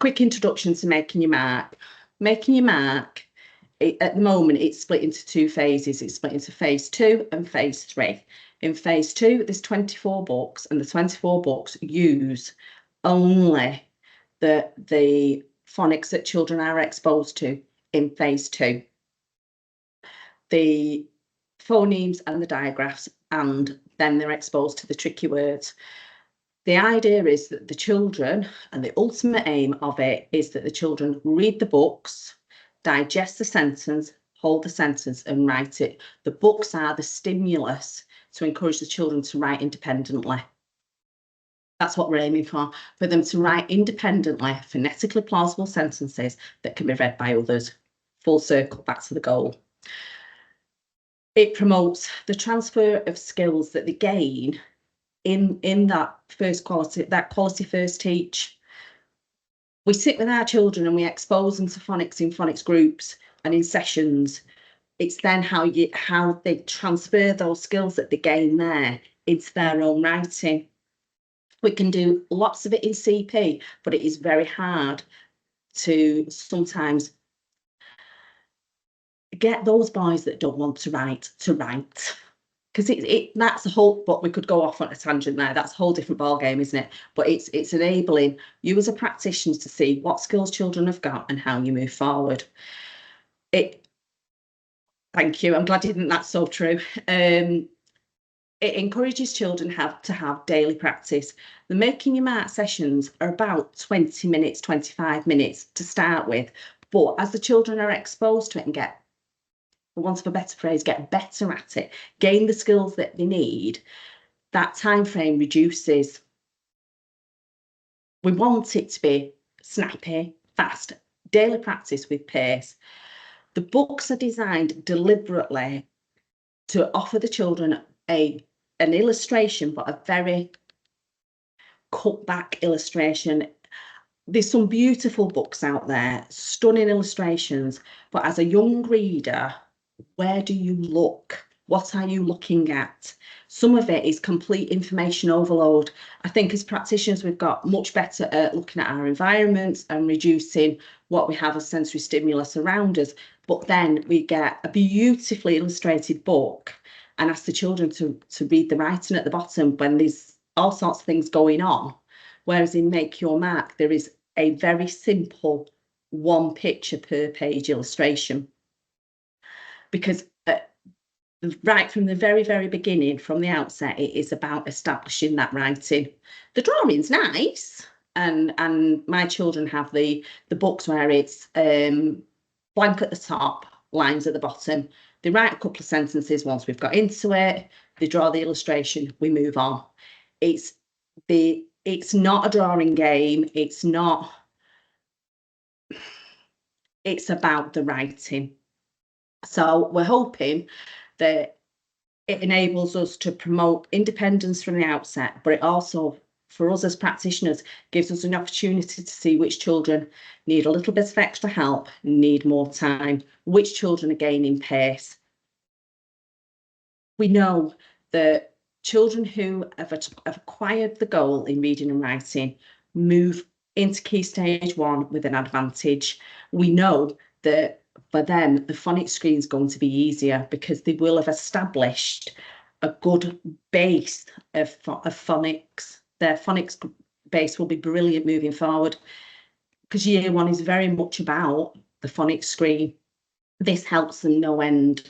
quick introduction to making your mark. Making your mark, at the moment, it's split into two phases. It's split into phase 2 and phase 3. In phase 2, there's 24 books, and the 24 books use only the phonics that children are exposed to in phase 2. The phonemes and the digraphs, and then they're exposed to the tricky words. The idea is that the children, and the ultimate aim of it, is that the children read the books, digest the sentence, hold the sentence and write it. The books are the stimulus to encourage the children to write independently. That's what we're aiming for them to write independently, phonetically plausible sentences that can be read by others. Full circle, back to the goal. It promotes the transfer of skills that they gain in that quality first teach. We sit with our children and we expose them to phonics in phonics groups and in sessions. It's then how they transfer those skills that they gain there into their own writing. We can do lots of it in CP, but it is very hard to sometimes get those boys that don't want to write, because that's a whole, but we could go off on a tangent there. That's a whole different ball game, isn't it? But it's enabling you as a practitioner to see what skills children have got and how you move forward. Thank you. I'm glad you think that's so true. It encourages children to have daily practice. The Making Your Mark sessions are about 20 minutes, 25 minutes to start with. But as the children are exposed to it and get, for want of a better phrase, get better at it, gain the skills that they need, that time frame reduces. We want it to be snappy, fast, daily practice with pace. The books are designed deliberately to offer the children an illustration, but a very cut back illustration. There's some beautiful books out there, stunning illustrations, but as a young reader, where do you look? What are you looking at? Some of it is complete information overload. I think as practitioners, we've got much better at looking at our environments and reducing what we have as sensory stimulus around us. But then we get a beautifully illustrated book and ask the children to read the writing at the bottom when there's all sorts of things going on. Whereas in Make Your Mark, there is a very simple one picture per page illustration. Because right from the very, very beginning, from the outset, it is about establishing that writing. The drawing's nice, and my children have the books where it's blank at the top, lines at the bottom. They write a couple of sentences once we've got into it, they draw the illustration, we move on. It's not a drawing game, it's about the writing. So we're hoping that it enables us to promote independence from the outset, but it also, for us as practitioners, gives us an opportunity to see which children need a little bit of extra help, need more time, which children are gaining pace. We know that children who have acquired the goal in reading and writing move into Key Stage 1 with an advantage. We know that for them, the phonics screen is going to be easier because they will have established a good base of phonics. Their phonics base will be brilliant moving forward, because year 1 is very much about the phonics screen. This helps them no end.